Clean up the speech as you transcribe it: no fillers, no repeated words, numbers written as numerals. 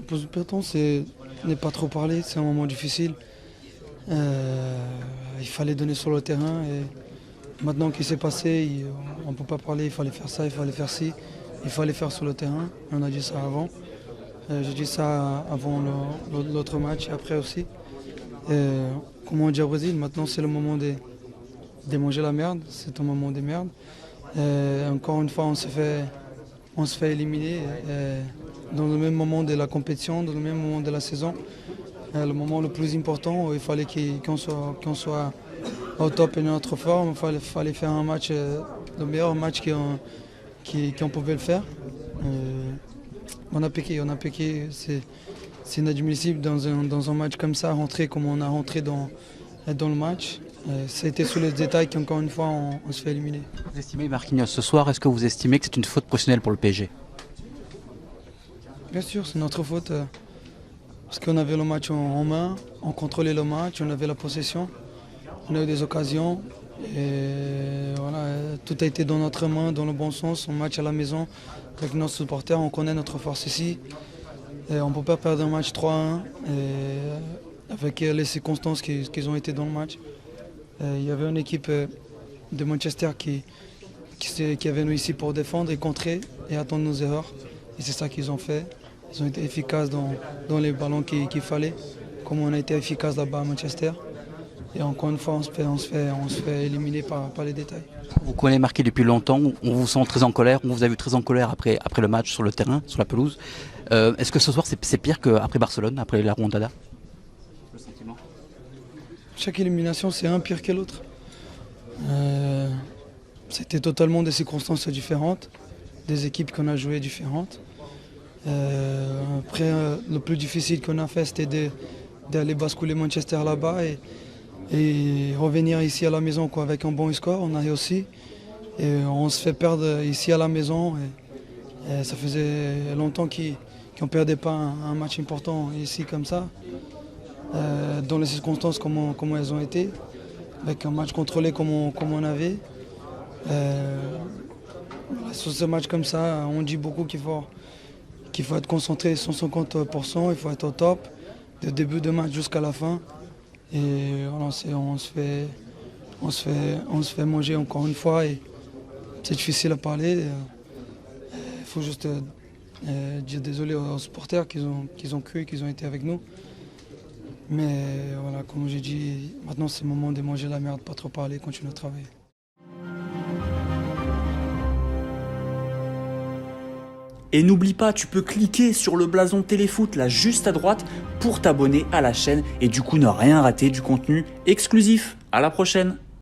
Pause du peloton, c'est ne pas trop parler, c'est un moment difficile. Il fallait donner sur le terrain et maintenant qu'il s'est passé, on ne peut pas parler, il fallait faire ça, il fallait faire ci, il fallait faire sur le terrain. On a dit ça avant. J'ai dit ça avant l'autre match et après aussi. Comme on dit au Brésil, maintenant c'est le moment de manger la merde, c'est un moment de merde. Encore une fois, on se fait éliminer dans le même moment de la compétition, dans le même moment de la saison. Le moment le plus important où il fallait qu'on soit au top de notre forme, il fallait faire un match, le meilleur match qu'on pouvait le faire. On a péqué, c'est inadmissible dans un match comme ça, rentrer comme on a rentré dans le match. Ça a été sous les détails qu'encore une fois on se fait éliminer. Vous estimez, Marquinhos, ce soir, est-ce que vous estimez que c'est une faute professionnelle pour le PSG? Bien sûr, c'est notre faute. Parce qu'on avait le match en main, on contrôlait le match, on avait la possession, on a eu des occasions. Et voilà, tout a été dans notre main, dans le bon sens. On match à la maison avec nos supporters, on connaît notre force ici. Et on ne peut pas perdre un match 3-1 avec les circonstances qui ont été dans le match. Il y avait une équipe de Manchester qui est venue ici pour défendre et contrer et attendre nos erreurs. Et c'est ça qu'ils ont fait. Ils ont été efficaces dans les ballons qu'il fallait, comme on a été efficace là-bas à Manchester. Et encore une fois, on se fait éliminer par les détails. Vous connaissez Marqué depuis longtemps, on vous sent très en colère, on vous a vu très en colère après le match sur le terrain, sur la pelouse. Est-ce que ce soir c'est pire qu'après Barcelone, après la remontada? Le sentiment. Chaque élimination, c'est un pire que l'autre. C'était totalement des circonstances différentes, des équipes qu'on a jouées différentes. Après, le plus difficile qu'on a fait, c'était d'aller basculer Manchester là-bas et revenir ici à la maison avec un bon score. On a réussi et on se fait perdre ici à la maison. Et ça faisait longtemps qu'on ne perdait pas un match important ici comme ça, dans les circonstances comme elles ont été, avec un match contrôlé comme on avait. Sur ce match comme ça, on dit beaucoup qu'il faut être concentré 150%, il faut être au top, du début de match jusqu'à la fin. Et voilà, on se fait manger encore une fois et c'est difficile à parler. Il faut juste dire désolé aux supporters qu'ils ont cru, qu'ils ont été avec nous. Mais voilà, comme j'ai dit, maintenant c'est le moment de manger la merde, pas trop parler, continuer à travailler. Et n'oublie pas, tu peux cliquer sur le blason Téléfoot là juste à droite pour t'abonner à la chaîne et du coup ne rien rater du contenu exclusif. À la prochaine!